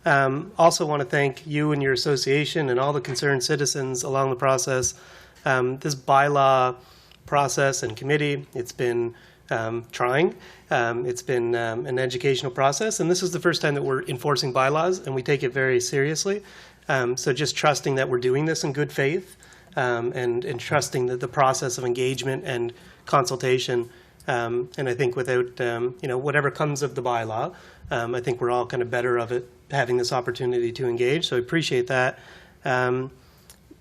Also want to thank you and your association and all the concerned citizens along the process. This bylaw process and committee, it's been trying. It's been an educational process, and this is the first time that we're enforcing bylaws, and we take it very seriously. So just trusting that we're doing this in good faith, and trusting that the process of engagement and consultation. And I think without whatever comes of the bylaw, I think we're all kind of better of it having this opportunity to engage. So I appreciate that.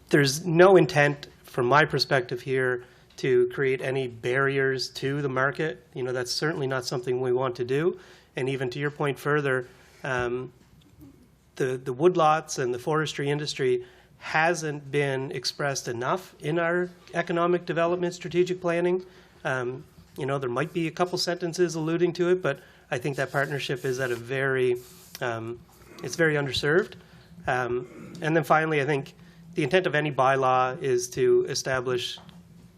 There's no intent from my perspective here to create any barriers to the market. That's certainly not something we want to do. And even to your point further, the woodlots and the forestry industry hasn't been expressed enough in our economic development strategic planning. There might be a couple sentences alluding to it, but I think that partnership is at a it's very underserved. And then finally, I think the intent of any bylaw is to establish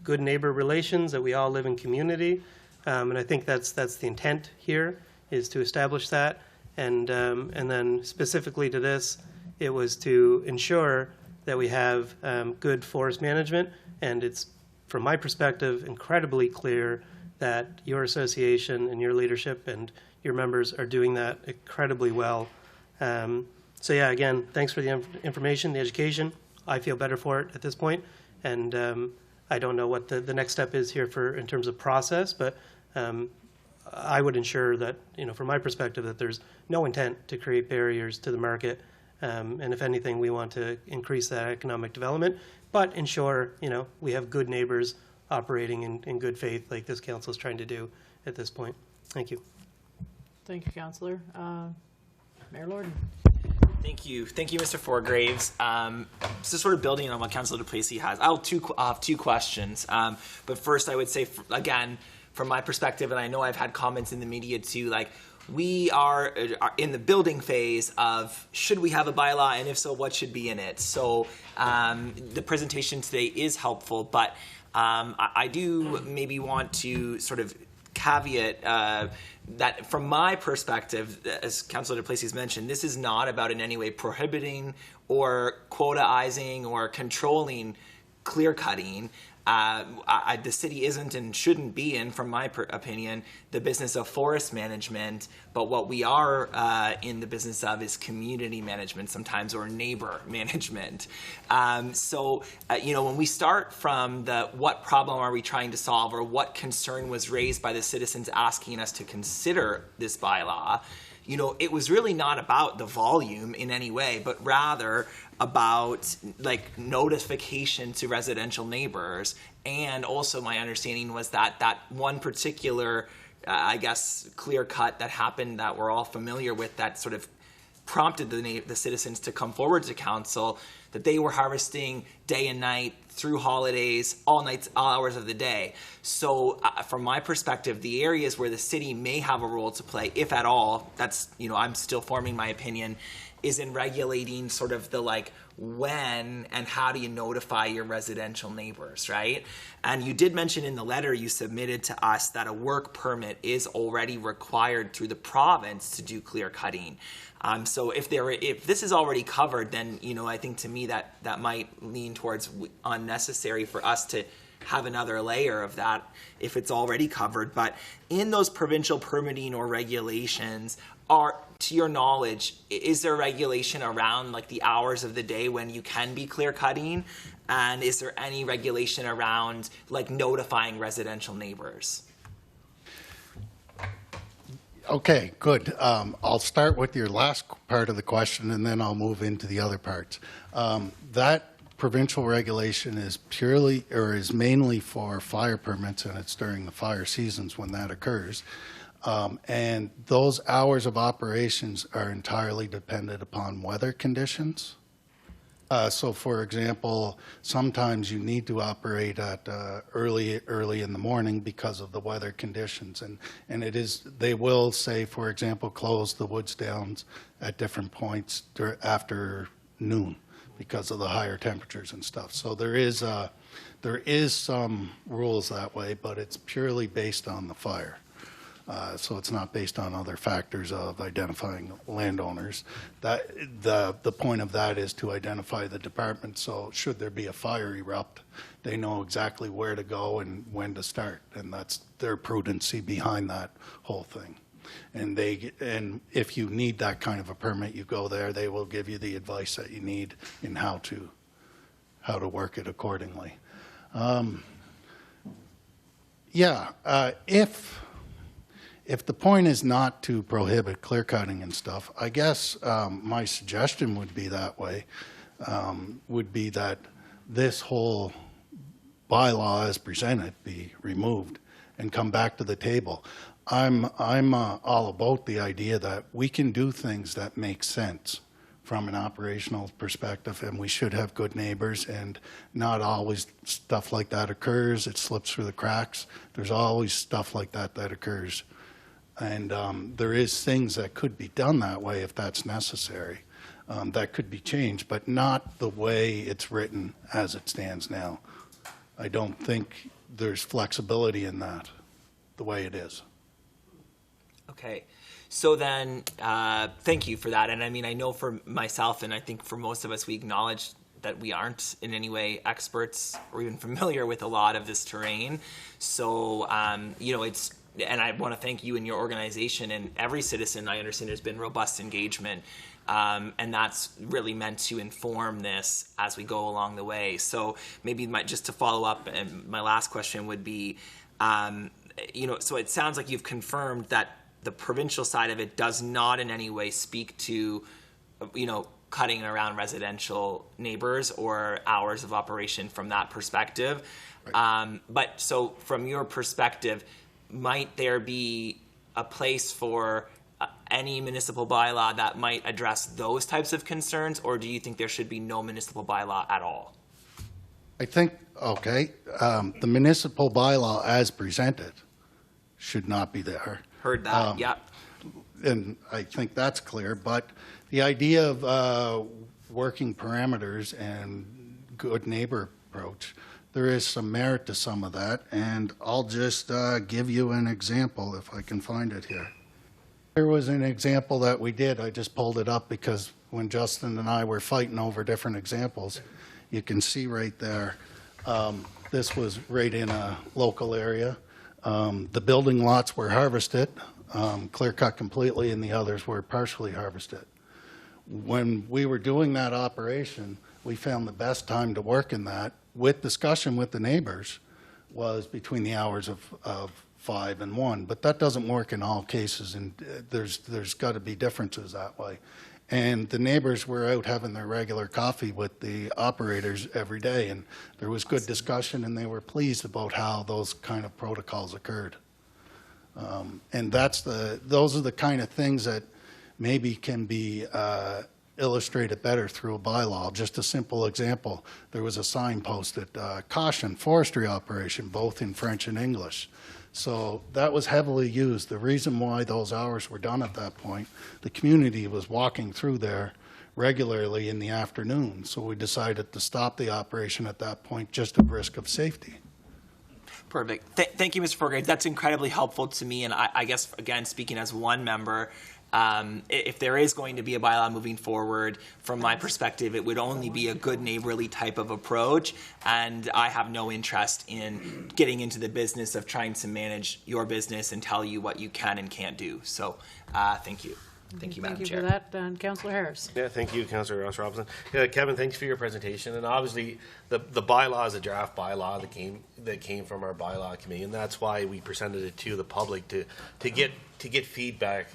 good neighbor relations, that we all live in community. And I think that's the intent here, is to establish that. And then specifically to this, it was to ensure that we have good forest management. And it's, from my perspective, incredibly clear that your association and your leadership and your members are doing that incredibly well. So yeah, again, thanks for the information, the education. I feel better for it at this point. And I don't know what the next step is here in terms of process, but I would ensure that, from my perspective, that there's no intent to create barriers to the market. And if anything, we want to increase that economic development, but ensure, we have good neighbors operating in good faith like this council is trying to do at this point. Thank you. Thank you, Councillor. Mayor Lorden. Thank you, Mr. Foregraves. So sort of building on what Councillor Duplessis has, I'll have two questions. But first, I would say, again, from my perspective, and I know I've had comments in the media too, like, we are in the building phase of should we have a bylaw, and if so, what should be in it. So the presentation today is helpful, but I do maybe want to sort of caveat that from my perspective, as Councillor Duplessis mentioned, this is not about in any way prohibiting or quotaizing or controlling clear cutting. The city isn't and shouldn't be in, from my opinion, the business of forest management, but what we are in the business of is community management sometimes, or neighbor management. When we start from what problem are we trying to solve, or what concern was raised by the citizens asking us to consider this bylaw, it was really not about the volume in any way, but rather about notification to residential neighbors. And also my understanding was that one particular, clear cut that happened that we're all familiar with, that sort of prompted the citizens to come forward to council, that they were harvesting day and night through holidays, all hours of the day. So from my perspective, the areas where the city may have a role to play, if at all, that's, I'm still forming my opinion, is in regulating sort of the when and how do you notify your residential neighbors, right? And you did mention in the letter you submitted to us that a work permit is already required through the province to do clear cutting. So if this is already covered, then I think to me that might lean towards unnecessary for us to have another layer of that if it's already covered. But in those provincial permitting or regulations, to your knowledge, is there regulation around the hours of the day when you can be clear cutting? And is there any regulation around notifying residential neighbors? Okay, good. I'll start with your last part of the question, and then I'll move into the other parts. That provincial regulation is mainly for fire permits, and it's during the fire seasons when that occurs. And those hours of operations are entirely dependent upon weather conditions. So, for example, sometimes you need to operate at early in the morning because of the weather conditions, and they will say, for example, close the woods downs at different points after noon because of the higher temperatures and stuff. So there is some rules that way, but it's purely based on the fire. So it's not based on other factors of identifying landowners. That the point of that is to identify the department, so should there be a fire erupt, they know exactly where to go and when to start, and that's their prudency behind that whole thing. And if you need that kind of a permit, you go there, they will give you the advice that you need in how to work it accordingly. If the point is not to prohibit clear cutting and stuff, I guess my suggestion would be that way, would be that this whole bylaw as presented be removed and come back to the table. I'm all about the idea that we can do things that make sense from an operational perspective, and we should have good neighbors, and not always stuff like that occurs. It slips through the cracks. There's always stuff like that occurs. And there is things that could be done that way if that's necessary. That could be changed, but not the way it's written as it stands now. I don't think there's flexibility in that, the way it is. Okay. So then, thank you for that. And I mean, I know for myself, and I think for most of us, we acknowledge that we aren't in any way experts or even familiar with a lot of this terrain. So, you know, and I want to thank you and your organization and every citizen. I understand there's been robust engagement, and that's really meant to inform this as we go along the way. So maybe just to follow up, and my last question would be, you know, so it sounds like you've confirmed that the provincial side of it does not in any way speak to, you know, cutting around residential neighbors or hours of operation from that perspective. Right. But so from your perspective, might there be a place for any municipal bylaw that might address those types of concerns, or do you think there should be no municipal bylaw at all? I think, okay, the municipal bylaw as presented should not be there. Heard that, yeah. And I think that's clear, but the idea of working parameters and good neighbor approach, there is some merit to some of that, and I'll just give you an example if I can find it here. Here was an example that we did. I just pulled it up because when Justin and I were fighting over different examples, you can see right there, this was right in a local area. The building lots were harvested, clear cut completely, and the others were partially harvested. When we were doing that operation, we found the best time to work in that, with discussion with the neighbors, was between the hours of 5 and 1. But that doesn't work in all cases, and there's got to be differences that way. And the neighbors were out having their regular coffee with the operators every day, and there was good discussion, and they were pleased about how those kind of protocols occurred. And those are the kind of things that maybe can be illustrated better through a bylaw. Just a simple example, there was a sign posted, caution, forestry operation, both in French and English. So that was heavily used. The reason why those hours were done at that point, the community was walking through there regularly in the afternoon. So we decided to stop the operation at that point, just at risk of safety. Perfect. Thank you, Mr. Forgrave. That's incredibly helpful to me. And I guess, again, speaking as one member, if there is going to be a bylaw moving forward, from my perspective, it would only be a good neighborly type of approach. And I have no interest in getting into the business of trying to manage your business and tell you what you can and can't do. So thank you. Thank you, Madam Chair. Thank you for that. And Councillor Harris. Yeah, thank you, Councillor Ross Robinson. Kevin, thanks for your presentation. And obviously, the bylaw is a draft bylaw that came from our bylaw committee, and that's why we presented it to the public to get feedback.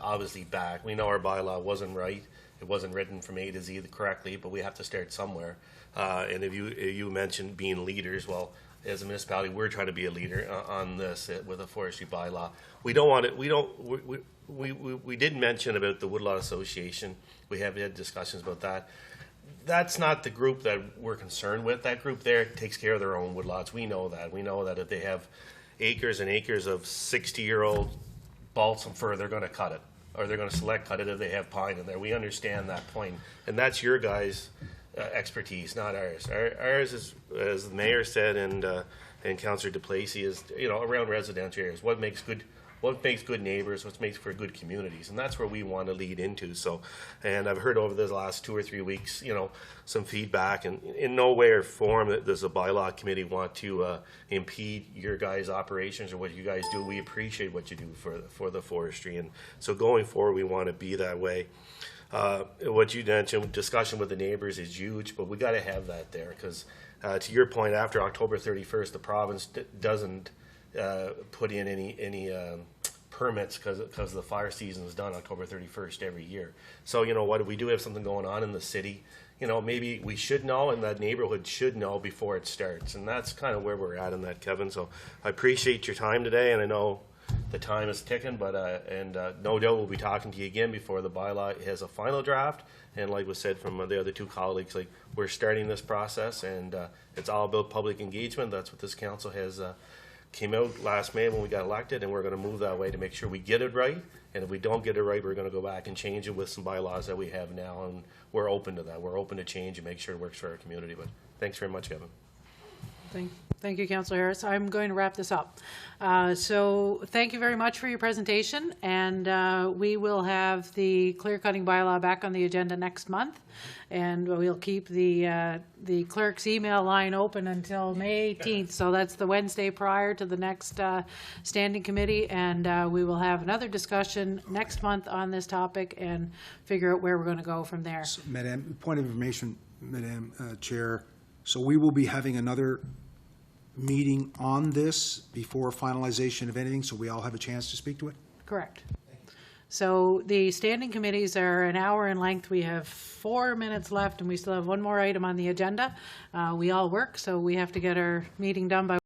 Obviously, back. We know our bylaw wasn't right; it wasn't written from A to Z correctly, but we have to start somewhere. And if you mentioned being leaders, well, as a municipality, we're trying to be a leader on this with a forestry bylaw. We don't want it. We did mention about the Woodlot Association. We have had discussions about that. That's not the group that we're concerned with. That group there takes care of their own woodlots. We know that. We know that if they have acres and acres of 60-year-old balsam fir, they're going to cut it, or they're going to select cut it if they have pine in there. We understand that point, and that's your guys' expertise, not ours. Ours is, as the mayor said, and Councillor DePlacy, is around residential areas. What makes good what makes good neighbors, what makes for good communities, and that's where we want to lead into. So, and I've heard over the last 2 or 3 weeks, some feedback, and in no way or form that does the bylaw committee want to impede your guys' operations or what you guys do. We appreciate what you do for the forestry, and so going forward, we want to be that way. What you mentioned, discussion with the neighbors is huge, but we got to have that there because, to your point, after October 31st, the province doesn't put in any permits because the fire season is done October 31st every year. So what, if we do have something going on in the city, maybe we should know, and that neighborhood should know before it starts, and that's kind of where we're at in that, Kevin. So I appreciate your time today, and I know the time is ticking, but no doubt we'll be talking to you again before the bylaw has a final draft. And like was said from the other two colleagues, like, we're starting this process, and it's all about public engagement. That's what this council has came out last May when we got elected, and we're going to move that way to make sure we get it right. And if we don't get it right, we're going to go back and change it with some bylaws that we have now, and we're open to that. We're open to change and make sure it works for our community. But thanks very much, Kevin. Thank you, Councillor Harris. I'm going to wrap this up. So thank you very much for your presentation, and we will have the clear-cutting bylaw back on the agenda next month, and we'll keep the clerk's email line open until May 18th, so that's the Wednesday prior to the next standing committee, and we will have another discussion next month on this topic and figure out where we're going to go from there. So, Madam, point of information, Madam Chair. So we will be having another meeting on this before finalization of anything, so we all have a chance to speak to it? Correct. So the standing committees are an hour in length. We have 4 minutes left, and we still have one more item on the agenda. We all work, so we have to get our meeting done by